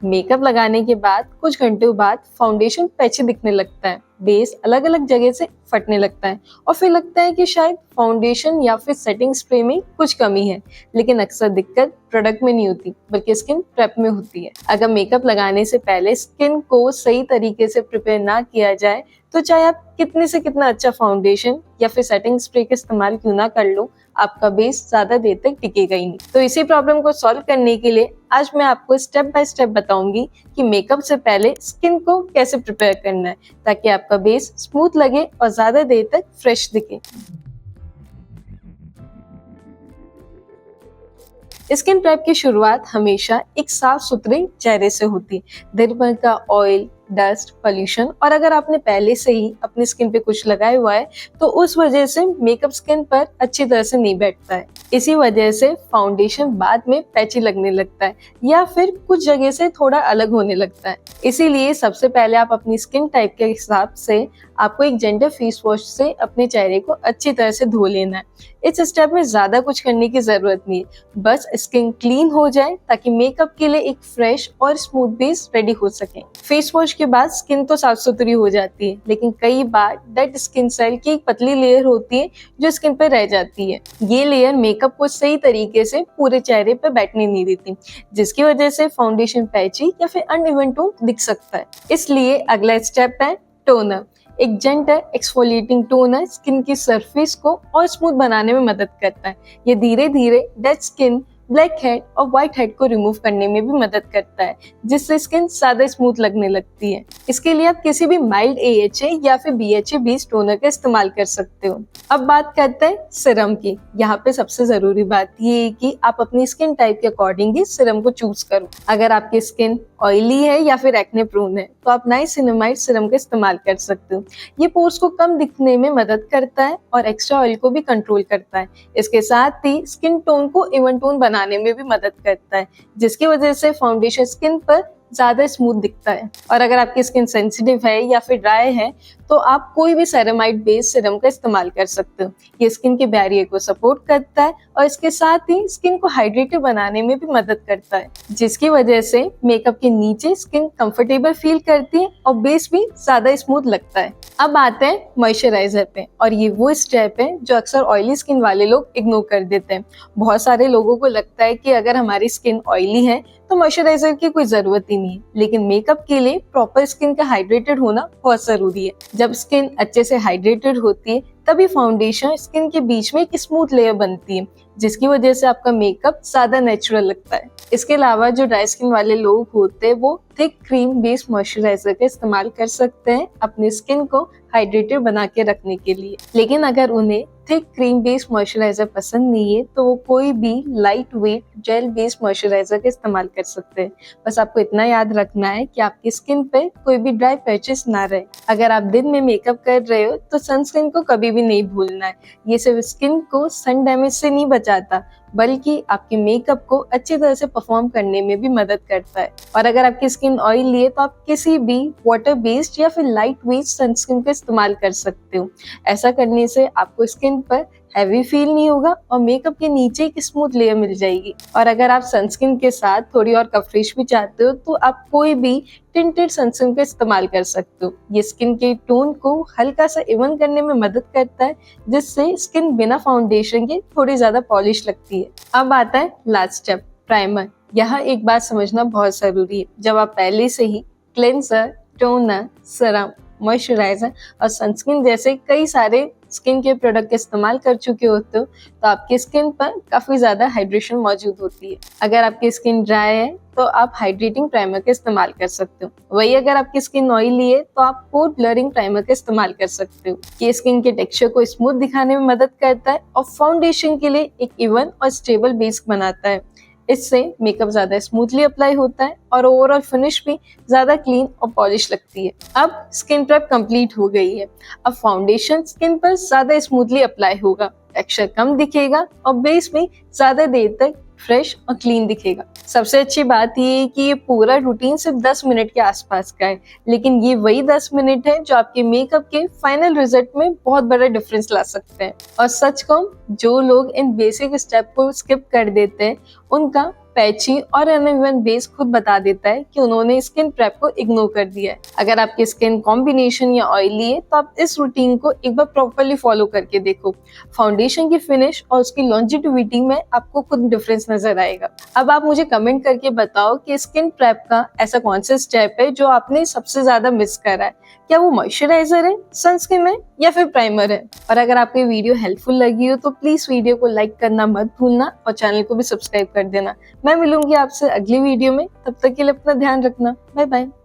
Makeup लगाने के बाद कुछ घंटों बाद फाउंडेशन पैची दिखने लगता है, बेस अलग अलग जगह से फटने लगता है और फिर लगता है कि शायद फाउंडेशन या फिर सेटिंग स्प्रे में कुछ कमी है। लेकिन अक्सर दिक्कत प्रोडक्ट में नहीं होती बल्कि स्किन प्रेप में होती है। अगर मेकअप लगाने से पहले स्किन को सही तरीके से प्रिपेयर ना किया जाए तो चाहे आप कितने से कितना अच्छा फाउंडेशन या फिर सेटिंग स्प्रे का इस्तेमाल क्यों ना कर लो, आपका बेस ज्यादा देर तक टिकेगा ही नहीं। तो इसी प्रॉब्लम को सॉल्व करने के लिए आज मैं आपको स्टेप बाय स्टेप बताऊंगी कि मेकअप से पहले स्किन को कैसे प्रिपेयर करना है ताकि आपका बेस स्मूथ लगे और ज्यादा देर तक फ्रेश दिखे। स्किन प्रेप की शुरुआत हमेशा एक साफ सुथरे चेहरे से होती है। दिन भर का ऑयल, डस्ट, पोल्यूशन और अगर आपने पहले से ही अपनी स्किन पे कुछ लगाया हुआ है तो उस वजह से मेकअप स्किन पर अच्छी तरह से नहीं बैठता है। इसी वजह से फाउंडेशन बाद में पैची लगने लगता है या फिर कुछ जगह से थोड़ा अलग होने लगता है। इसीलिए सबसे पहले आप अपनी स्किन टाइप के हिसाब से आपको एक जेंटल फेस वॉश से अपने चेहरे को अच्छी तरह से धो लेना है। इस स्टेप में ज्यादा कुछ करने की जरूरत नहीं है, बस स्किन क्लीन हो जाए ताकि मेकअप के लिए एक फ्रेश और स्मूथ बेस रेडी हो सके। फेस वॉश के बाद स्किन तो साफ सुथरी हो जाती है, लेकिन कई बार डेड स्किन सेल की एक पतली लेयर होती है जो स्किन पर रह जाती है। ये लेयर मेकअप को सही तरीके से पूरे चेहरे पर बैठने नहीं देती, जिसकी वजह से फाउंडेशन पैची या फिर अनइवन टोन दिख सकता है। इसलिए अगला स्टेप है टोनर। एक जेंटल एक्सफोलिएटिंग टोनर स्किन की सरफेस को और स्मूथ बनाने में मदद करता है। ये धीरे धीरे डेड स्किन, ब्लैक हेड और व्हाइट हेड को रिमूव करने में भी मदद करता है, जिससे स्किन ज्यादा स्मूथ लगने लगती है। इसके लिए आप किसी भी माइल्ड AHA या फिर BHA बेस्ड टोनर का इस्तेमाल कर सकते हो। अब बात करते हैं सिरम की। यहाँ पे सबसे जरूरी बात ये है कि आप अपनी स्किन टाइप के अकॉर्डिंग ही सिरम को चूज करो। अगर आपकी स्किन ऑयली है या फिर एक्ने प्रोन है तो आप नाइसिनामाइड सिरम का इस्तेमाल कर सकते हो। ये पोर्स को कम दिखने में मदद करता है और एक्स्ट्रा ऑयल को भी कंट्रोल करता है। इसके साथ ही स्किन टोन को इवन टोन बनाने में भी मदद करता है, जिसकी वजह से फाउंडेशन स्किन पर ज्यादा स्मूथ दिखता है। और अगर आपकी स्किन सेंसिटिव है या फिर ड्राई है तो आप कोई भी सेरेमाइड बेस्ड सीरम का इस्तेमाल कर सकते हो। ये स्किन के बैरियर को सपोर्ट करता है और इसके साथ ही स्किन को हाइड्रेटेड बनाने में भी मदद करता है, जिसकी वजह से मेकअप के नीचे स्किन कंफर्टेबल फील करती है और बेस भी ज्यादा स्मूथ लगता है। अब आते हैं मॉइस्चराइजर पे, और ये वो स्टेप है जो अक्सर ऑयली स्किन वाले लोग इग्नोर कर देते हैं। बहुत सारे लोगों को लगता है कि अगर हमारी स्किन ऑयली है तो मॉइस्चराइजर की कोई जरूरत ही नहीं है, लेकिन मेकअप के लिए प्रॉपर स्किन का हाइड्रेटेड होना बहुत जरूरी है। जब स्किन अच्छे से हाइड्रेटेड होती है तभी फाउंडेशन स्किन के बीच में एक स्मूथ लेयर बनती है, जिसकी वजह से आपका मेकअप ज्यादा नेचुरल लगता है। इसके अलावा जो ड्राई स्किन वाले लोग होते हैं वो थिक क्रीम बेस्ड मॉइस्चराइजर का इस्तेमाल कर सकते हैं अपनी स्किन को हाइड्रेटेड बना के रखने के लिए। लेकिन अगर उन्हें थिक क्रीम बेस्ड मॉइस्चराइजर पसंद नहीं है तो वो कोई भी light weight gel based moisturiser का इस्तेमाल कर सकते हैं। बस आपको इतना याद रखना है कि आपकी स्किन पे कोई भी ड्राई पैचेस ना रहे। अगर आप दिन में मेकअप कर रहे हो तो सनस्क्रीन को कभी भी नहीं भूलना है। ये सिर्फ स्किन को सन डैमेज से नहीं बचाता बल्कि आपके मेकअप को अच्छी तरह से परफॉर्म करने में भी मदद करता है। और अगर आपकी स्किन ऑयली है तो आप किसी भी वाटर बेस्ड या फिर लाइट वेट सनस्क्रीन का इस्तेमाल कर सकते हो। ऐसा करने से आपको स्किन पर हैवी फील नहीं होगा और मेकअप के नीचे एक स्मूथ लेयर मिल जाएगी। और अगर आप सनस्क्रीन के साथ थोड़ी और कवरेज भी चाहते हो तो आप कोई भी टिंटेड सनस्क्रीन का इस्तेमाल कर सकते हो। ये स्किन के टोन को हल्का सा इवन करने में मदद करता है, जिससे स्किन बिना फाउंडेशन के थोड़ी ज्यादा पॉलिश लगती है। अब आता है लास्ट स्टेप, प्राइमर। यहाँ एक बात समझना बहुत जरूरी है। जब आप पहले से ही क्लेंसर, टोनर, सीरम, मॉइस्चराइजर और सनस्क्रीन जैसे कई सारे स्किन के प्रोडक्ट इस्तेमाल कर चुके होते हो तो आपकी स्किन पर काफी ज्यादा हाइड्रेशन मौजूद होती है। अगर आपकी स्किन ड्राई है तो आप हाइड्रेटिंग प्राइमर का इस्तेमाल कर सकते हो। वही अगर आपकी स्किन ऑयली है तो आप पोर ब्लरिंग प्राइमर का इस्तेमाल कर सकते हो। ये स्किन के टेक्सचर को स्मूथ दिखाने में मदद करता है और फाउंडेशन के लिए एक इवन और स्टेबल बेस बनाता है। इससे मेकअप ज्यादा स्मूथली अप्लाई होता है और ओवरऑल फिनिश भी ज्यादा क्लीन और पॉलिश लगती है। अब स्किन प्रेप कंप्लीट हो गई है। अब फाउंडेशन स्किन पर ज्यादा स्मूथली अप्लाई होगा, टेक्सचर कम दिखेगा और बेस में ज्यादा देर तक फ्रेश और क्लीन दिखेगा। सबसे अच्छी बात ये है कि ये पूरा रूटीन सिर्फ 10 मिनट के आसपास का है, लेकिन ये वही 10 मिनट है जो आपके मेकअप के फाइनल रिजल्ट में बहुत बड़ा डिफरेंस ला सकते हैं। और सच कहूं, जो लोग इन बेसिक स्टेप को स्किप कर देते हैं उनका पैची और अनइवन बेस खुद बता देता है कि उन्होंने स्किन प्रेप को इग्नोर कर दिया है। अगर आपकी स्किन कॉम्बिनेशन या ऑयली है तो आप इस रूटीन को एक बार प्रॉपर्ली फॉलो करके देखो। फाउंडेशन की फिनिश और उसकी लॉन्जिटिविटी में आपको खुद डिफरेंस नजर आएगा। अब आप मुझे कमेंट करके बताओ कि स्किन प्रेप का ऐसा कौन सा स्टेप है जो आपने सबसे ज्यादा मिस करा है। क्या वो मॉइस्चराइजर है, सनस्क्रीन है या फिर प्राइमर है? और अगर आपको ये वीडियो हेल्पफुल लगी हो तो प्लीज वीडियो को लाइक करना मत भूलना और चैनल को भी सब्सक्राइब कर देना। मैं मिलूंगी आपसे अगली वीडियो में, तब तक के लिए अपना ध्यान रखना। Bye bye.